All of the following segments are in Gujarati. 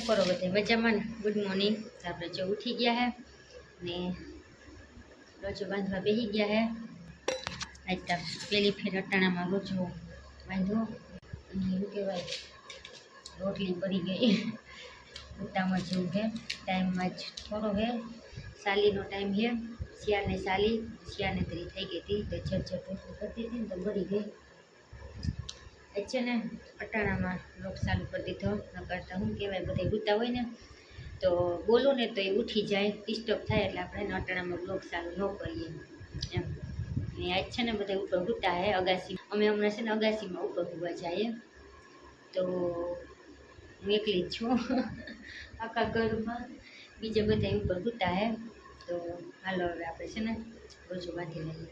કરો બધે મજામાં ને? Good morning. આપણે જો ઉઠી ગયા હે ને રોજો બાંધવા બેસી ગયા હે. આજ પેલી ફેર અટાણામાં રોજો બાંધવો અને એવું કહેવાય રોટલી પડી ગઈ ઉતામાં જેવું છે. ટાઈમમાં જ થોડો છે, સાલીનો ટાઈમ છે. શિયાળને સાલી શિયાળને તરી થઈ ગઈ હતી તો ઝટઝટ રોટલી કરતી હતી ને તો બળી ગઈ. એ છે ને અટાણામાં લોક ચાલુ કરી દીધો. ન કરતા શું કહેવાય બધા ગુતા હોય ને તો બોલું ને તો એ ઉઠી જાય, ડિસ્ટર્બ થાય એટલે આપણે અટાણામાં બ્લોગ ચાલુ ન કરીએ એમ. ને આજ છે ને બધા ઉપર ગુતા હે અગાસી. અમે હમણાં છે ને અગાસીમાં ઉપર હોવા જઈએ તો હું એકલી જ છું આખા ઘરમાં, બીજા બધા ઉપર ગુતા હે. તો હાલો હવે આપણે છે ને રોજો બાંધી લઈએ.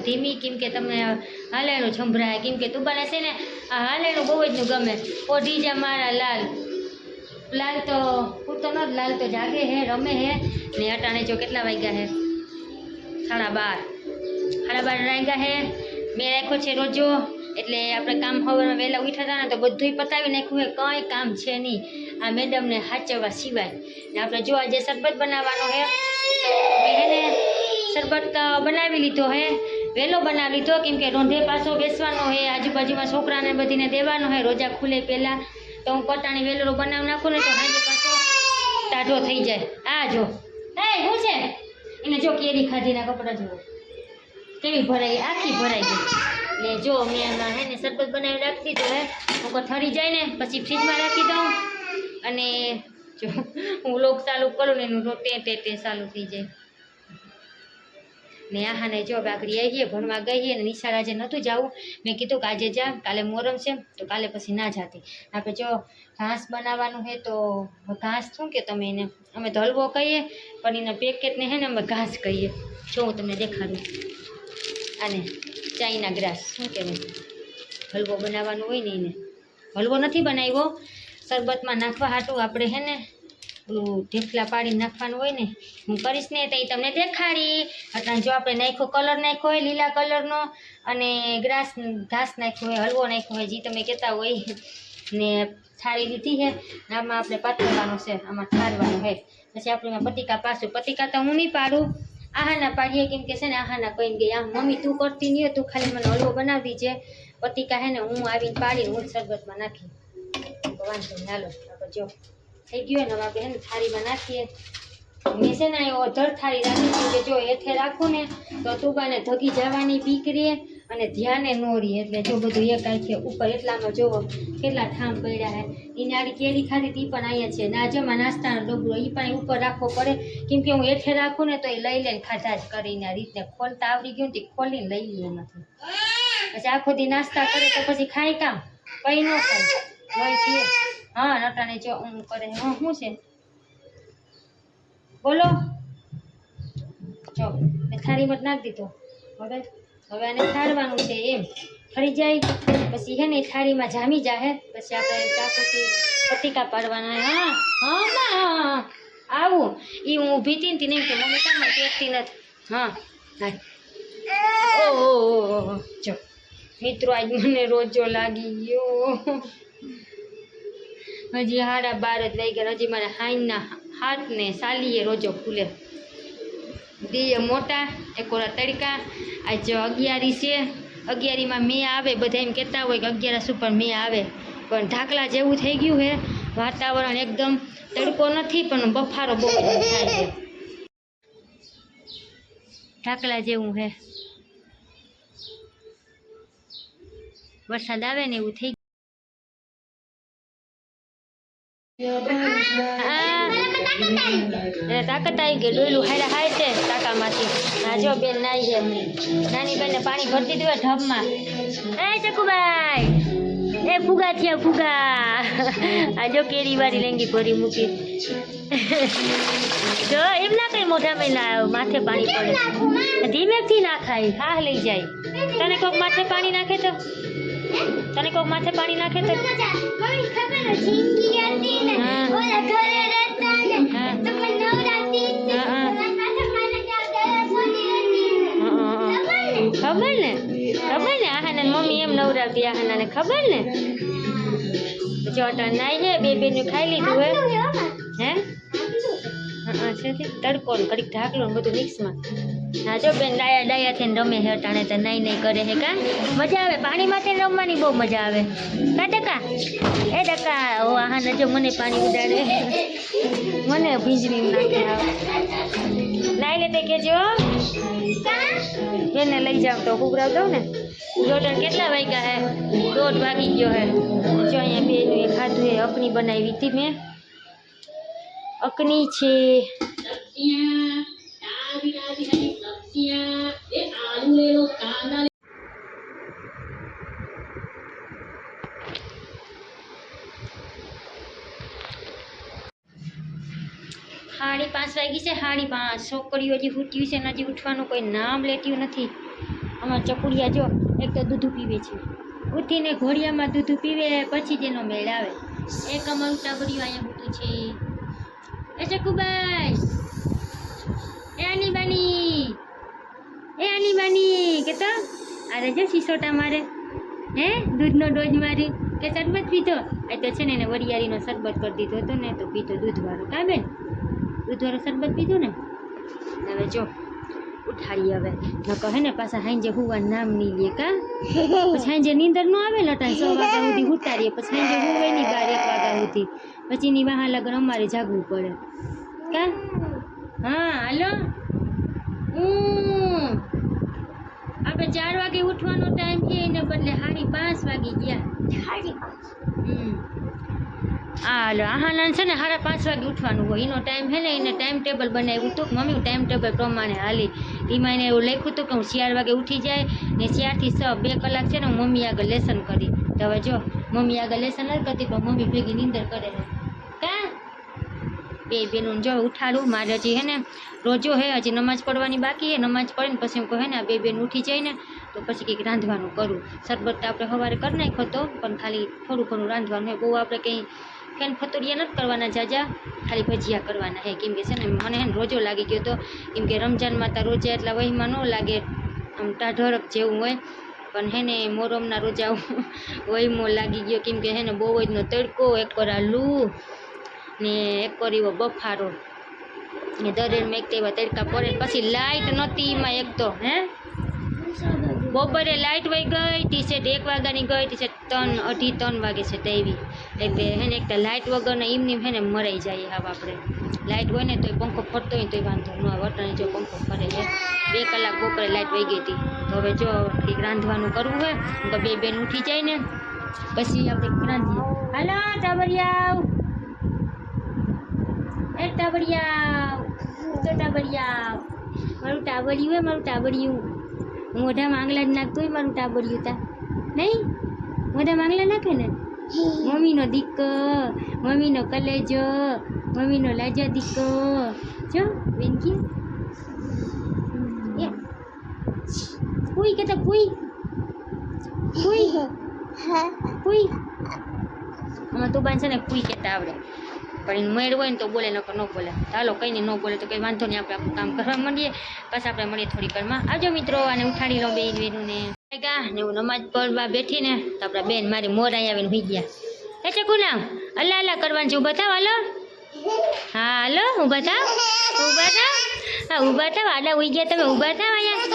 ધીમી કેમ કે તમને હાલેણું સંભળાય, કેમ કે તુબાને છે ને આ હાલેણું બહુ જ ગમે. ઓઢી જા મારા લાલ. લાલ તો પૂરતો ન લાલ તો જાગે હે, રમે હે ને. અટાણે જો કેટલા વાગ્યા હે? 12:30 વાગ્યા હે. મેં રાખ્યો છે રોજો એટલે આપણે કામ સવારમાં વહેલા ઉઠ્યા હતા ને તો બધુંય પતાવી નાખ્યું હે, કંઈ કામ છે નહીં આ મેડમને સાચવવા સિવાય. ને આપણે જો આજે શરબત બનાવવાનો હે તો મેં હે ને શરબત બનાવી લીધો હે, વહેલો બનાવી લીધો કેમ કે રોંઢે પાછો બેસવાનો હે, આજુબાજુમાં છોકરાને બધીને દેવાનો હે રોજા ખુલે પહેલાં. તો હું પટાણી વહેલો બનાવી નાખું ને તો સાંજે પાછો ટાઢો થઈ જાય. આ જો હે શું છે એને જો કેરી ખાધીના કપડાં જુઓ કેવી ભરાઈ, આખી ભરાઈ ગઈ. ને જો મેં એમાં હે ને શરબત બનાવી રાખી દીધું હે. ઉપર ઠરી જાય ને પછી ફ્રીજમાં રાખી દઉં અને જો હું લોક ચાલુ કરું ને એનું ટેટે ચાલુ થઈ જાય. ને આહાને જો બાકડી આવી ગઈ ભણવા ગઈ ને નિશાળ આજે નહોતું જવું. મેં કીધું કે આજે જા, કાલે મોરમ છે તો કાલે પછી ના જાતી. આપણે જો ઘાસ બનાવવાનું છે તો ઘાસ શું કે તમે એને, અમે તો હલવો કહીએ પણ એના પેકેટને છે ને અમે ઘાસ કહીએ. જો હું તમને દેખાડું, આને ચાઈના ગ્રાસ શું કહેવાય, હલવો બનાવવાનો હોય ને એને. હલવો નથી બનાવ્યો, શરબતમાં નાખવા હાટું આપણે છે ને ઓલું ઢેફલા પાડીને નાખવાનું હોય ને. હું કરીશ ને તો એ તમને દેખાડી. એટલે જો આપણે નાખ્યો કલર નાખ્યો હોય લીલા કલરનો અને ઘાસ નાખ્યો હોય, હલવો નાખ્યો હોય, જે તમે કહેતા હોય. ને થાળી લીધી છે, આમાં આપણે પાથરવાનું છે, આમાં ઠારવાનું છે. પછી આપણે એમાં પતિકા પાડશું. પતિકા તો હું નહીં પાડું, આહાના પાડીએ કેમ કે છે ને આહાના કહીને ગઈ, આમ મમ્મી તું કરતી નહીં, તું ખાલી મને હલવો બનાવી દીજે. પતિકા છે ને હું આવીને પાડીને હું શરબતમાં નાખી વાંધો નહીં. હાલો આપણે જો થઈ ગયું ને હવે આપણે છે ને થાળીમાં નાખીએ. મેં છે ને અધર થાળી રાખી કે જો એઠે રાખું ને તો તુબાને ધગી જવાની બીક રહે અને ધ્યાને ન રહે. એટલે જો બધું એક આખે ઉપર એટલામાં જોવો કેટલા ઠામ પડ્યા છે. એને આડી કેરી ખાધી હતી પણ અહીંયા છે ને આજમાં નાસ્તાનો ડબરો એ પણ ઉપર રાખવો પડે કેમ કે હું એઠે રાખું ને તો એ લઈ લઈને ખાધા જ કરીને આ રીતે ખોલતા આવડી ગયું ને ખોલીને લઈ લે નથી. પછી આખો દી નાસ્તા કરે તો પછી ખાય કામ, કઈ ન ખાય લઈ પીએ. હા નટાને જો હું કરે હા શું છે બોલો. જો મેં થાળીમાં નાખી દીધો. હવે આને ઠારવાનું છે, એમ ઠરી જાય પછી હે ને થાળીમાં જામી જાહે. પછી આપણે ચાકુથી પતિકા પાડવાના. હા હા હા આવું એ હું ઊભી હતી ને તેને કે મમ્મી કામ કહેતી નથી. હા ઓહો જો મિત્રો આજ મને રોજો લાગી ગયો. હજી 12:30 વાગ્યા, હજી મારે હાઈના હાથ ને સાલીએ રોજો ખુલે. દીએ મોટા એકોરા તડકા. આજ 11 છે 11મીમાં મેં આવે, બધા એમ કહેતા હોય કે 11 ઉપર મેં આવે, પણ ઢાકલા જેવું થઈ ગયું છે વાતાવરણ, એકદમ તડકો નથી પણ બફારો બહુ જ થાય છે, ઢાકલા જેવું છે, વરસાદ આવે ને એવું થઈ તાકાત આવી ગઈ, ડોયલું હારા હાય છે તાકામાંથી. હા જો બેન નાઈ છે, નાની બેનને પાણી ભરી દીધું હોય ઢબમાં. એ ચકુભાઈ, એ ફુગા થયા ફુગા. આ જો કેરી વાળી લેંગી ભરી મૂકી. જો એમ ના કઈ મોઢામાં ના માથે પાણી પડે, ધીમેથી ના ખાય, હા લઈ જાય. તને કોક માથે પાણી નાખે તો, તને કોક માથે પાણી નાખે તો ખબર ને, ખબર ને આહાના મમ્મી એમ નવરાવતી, આહાના ને ખબર ને. જો નાઈ છે, બે બેન ખાઈ લીધું હે, હે તડકો ને કડીક ઢાકલો ને બધું મિક્સમાં. હા જો બેન ડાયા ડાયા થઈને રમે છે અટાણે, તો નાઈ નહીં કરે છે કા, મજા આવે પાણીમાંથી રમવાની, બહુ મજા આવે કા ડકા. એ ડકા, ઓ આહાને જો મને પાણી ઉડાડે, મને ભીંજરી નાખે. નાઈ લે તે કેજો બેનને લઈ જાવ તો ઉભરાવ દઉં ને. જોડણ કેટલા વાગ્યા હે, 1:30 વાગી ગયો હે. જો અહીંયા બેનું એ ખાધું હે, અકની બનાવી હતી મેં, અકની છે. સાડી 5 વાગી છે, 5:30. છોકરીઓ હજી ઉઠ્યું છે ને હજી ઉઠવાનું કોઈ નામ લેતું નથી. આમાં ચકુડિયા જો એક તો દૂધ પીવે છે, ઉઠીને ઘોડિયામાં દૂધ પીવે પછી જેનો મેળ આવે. એક અમારું ટાબરિયું અહીંયા ઉઠું છે. એ ચકુબાઈ, એ આની બાની કે તો અરે જો સિસોટા મારે, હે દૂધનો ડોઝ મારી કે શરબત પીધો. આ તો છે ને એને વરિયાળીનો શરબત કરી દીધો હતો ને, તો પીધો દૂધવાળો. કા બેન દૂધવાળો શરબત પીધું ને. હવે જો ઉઠાડી, હવે ન કહે ને પાછા હાંજે હુવાનું નામ નહીં લે કા, પછી હાંજે નીંદર ન આવે લટાણ 6 વાગ્યા સુધી ઉતારીએ, પછી હાંજે હુવે નહીં 12-1 વાગ્યા સુધી, પછી ની વાહ લગન અમારે જાગવું પડે કા. હા હાલો, આપણે 4 વાગે ઉઠવાનો ટાઈમ છે, એને બદલે 5:30 વાગી ગયા. હાલો આહાના છે ને 5:30 વાગે ઉઠવાનું હોય, એનો ટાઈમ છે ને, એને ટાઈમ ટેબલ બનાવ્યું હતું મમ્મી, હું ટાઈમ ટેબલ પ્રમાણે હાલી. એમાં એને એવું લખ્યું હતું કે હું 4 વાગે ઉઠી જાય ને 4 થી 6 2 કલાક છે ને હું મમ્મી આગળ લેસન કરી. તો હવે જો મમ્મી આગળ લેસન નથી કરતી, પણ મમ્મી ભેગી નીંદર કરે છે કા. બે બેનું જો ઉઠાડું, મારે હજી હે ને રોજો હે, હજી નમાજ પડવાની બાકી હે. નમાજ પડે ને પછી એમ કહે ને આ બે બેન ઉઠી જાય ને તો પછી કંઈક રાંધવાનું કરું. શરબત તો આપણે સવારે કરી નાખ્યો હતો, પણ ખાલી થોડું ઘણું રાંધવાનું હોય. બહુ આપણે કંઈ ફેન ફતોડિયા નથી કરવાના જાજા, ખાલી ભજીયા કરવાના હે. કેમ કે છે ને મને હે ને રોજો લાગી ગયો હતો, કેમ કે રમજાનમાં તો રોજા એટલા વહીમાં ન લાગે, આમ ટાઢરક જેવું હોય, પણ હે ને મોરમના રોજા વહીમાં લાગી ગયો, કેમ કે હે ને બહુ જ નો તડકો, એક વાર આ લૂ ને એક વાર એવો બફારો ને દરેરમાં એક તો એવા તડકા પડે. પછી લાઇટ નહોતી એમાં એક તો, હે બપોરે લાઇટ વહી ગઈ, ટી-શર્ટ 1 વાગ્યાની ગઈ, ટી-શર્ટ 2:30-3 વાગે છે ટેવી. એટલે હે ને એક તો લાઇટ વગરને એમની હે ને મરાઈ જાય. હવે આપણે લાઇટ હોય ને તો પંખો ફરતો હોય તો વાંધો ન આવે. વટાણે જો પંખો ફરે છે, 2 કલાક બપોરે લાઇટ વહી ગઈ હતી. તો હવે જો કંઈક રાંધવાનું કરવું હોય તો બે બેન ઉઠી જાય ને પછી આપણે રાંધીએ. હાલો ટાબરિયાવ, એ ટાબરિયાવ, તો ટાબરિયાવ, મારું ટાબરિયું હે, મારું ટાબરિયું. મોઢામાં આંગળા જ નાખતું હોય મારું ટાબરિયું તા નહીં, મોઢામાં આંગળા નાખે ને. મમ્મીનો દીકો, મમ્મીનો કલેજો, મમ્મીનો લાજા દીકો. જો વેનકી પુઈ કે તો પુઈ પુઈ પુઈ. આમાં તું બાંધ છે ને પુઈ કહેતા આવડે, પણ એને મેળ હોય ને તો બોલે, નકર ન બોલે. ચાલો કંઈ નહીં, ન બોલે તો કંઈ વાંધો નહીં, આપણે આપણું કામ કરવા માંડીએ. પછી આપણે મળીએ થોડી વારમાં. આવજો મિત્રો, આને ઉઠાડી લો બેનું ને હું નમાજ પડવા બેઠી ને તો આપણા બેન મારી મોર અહીં આવીને હોઈ ગયા. એ ચકુ ના અલ્લા અલ્લા કરવાનું જેવું બતાવ. હાલો હા હાલો ઊભા થાવ હા ઊભા થાવ આડા ઉઈ ગયા તમે ઊભા થાવ અહીંયા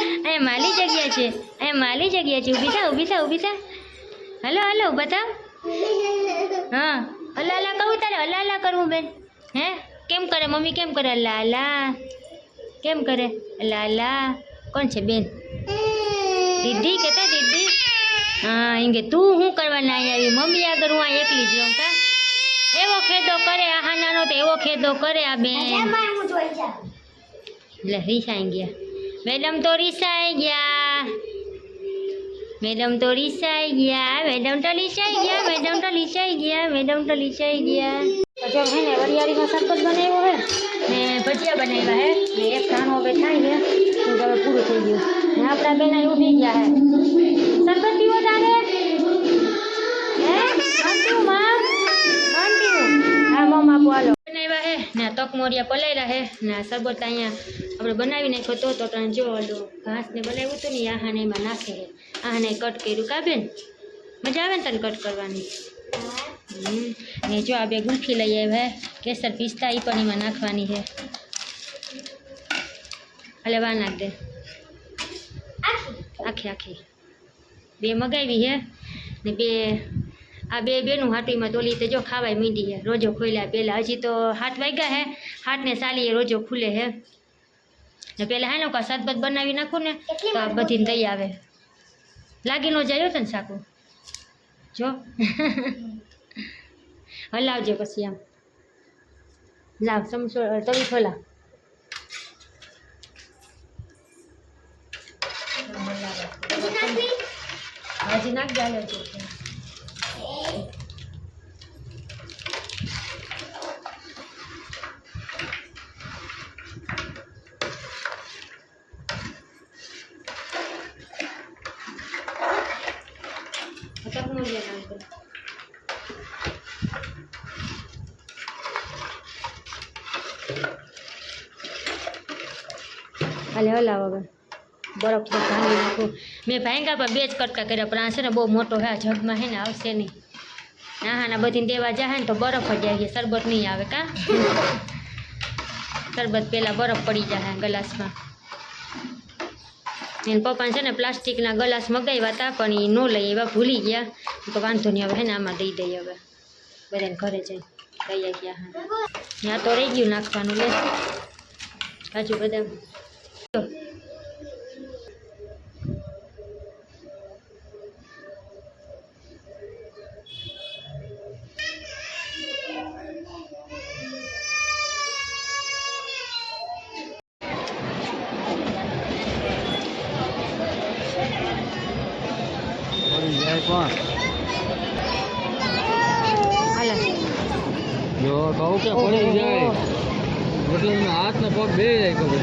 માલી જગ્યા છે ઊભી થાવ હાલો હાલો ઊભા થાવ હા અલ્લા કહું તારે અલ્લા કરવું બેન હે કેમ કરે મમ્મી કેમ કરે અલ્લા કેમ કરે અલ્લા કોણ છે બેન દીદી કેતા દીદી હા એમ કે તું શું કરવાના અહીંયા આવી મમ્મી આગળ હું આ એકલી જ રહું કા એવો ખેદો કરે આ નાનો તો એવો ખેદો કરે આ બેન એટલે રીસાઈ ગયા મેડમ તો રીસાઈ ગયા મેડમ તો લીસાઈ ગયા જો હે ને વરિયાળીનો શરબત બનાવ્યો હે ને ભજીયા બનાવ્યા હે ને એક ખાણો હવે થાય છે તો હવે પૂરું થઈ ગયું ને આપણા બેના ઊભી ગયા હે શરબત પીવો તારે હે આંટી માં હા મમ્મા આપો હાલો બનાવ્યા હે ને તક મોરિયા પલાયરા હે ને આ શરબત અહીંયા આપણે બનાવી નાખ્યો તો તને જો ઓલું ઘાસને બનાવ્યું હતું ને આહાને એમાં નાખે હે આને કટ કર્યું કા બેન મજા આવે ને તને કટ કરવાની ને જો આ બે ગુલ્ફી લઈ આવ્યા કેસર પિસ્તા એ પણ એમાં નાખવાની છે એટલે વા નાખ દે આખી બે મગાવી છે ને બે આ બેનું હાટુમાં તોલી તો જો ખાવાય મીંડી છે રોજો ખોલ્યા પહેલાં હજી તો 7 વાગ્યા હે 7 ને સાલી રોજો ખુલે હે ને પહેલાં હે ને કા શરબત બનાવી નાખું ને તો આ બધીને દઈ આવે લાગી ન જાય તને સાકું જો હલાવજો પછી આમ લાવ સમસો તવી ખોલા હજી નાખ જાલે છે હાલે હલાવો હવે બરફ તો ભાંગી નાખું મેં ભાંગ્યા પણ 2 જ કટકા કર્યા પણ આ છે ને બહુ મોટો હે જગમાં હે ને આવશે નહીં ના બધીને દેવા જાય ને તો બરફ જ આવી જાય શરબત નહીં આવે કા શરબત પહેલાં બરફ પડી જાય ગ્લાસમાં એને પપ્પાને છે ને પ્લાસ્ટિકના ગ્લાસ મગાવ્યા હતા પણ એ ન લઈ એવા ભૂલી ગયા તો વાંધો નહીં હવે હે ને આમાં દઈ દઈએ હવે બધાને ઘરે જઈ દઈ ગયા હા ત્યાં તો રહી ગયું નાખવાનું લે કાજુ બદામ જો કહું કે પડી જાય એટલે હાથ ને પગ બે જાય ખબર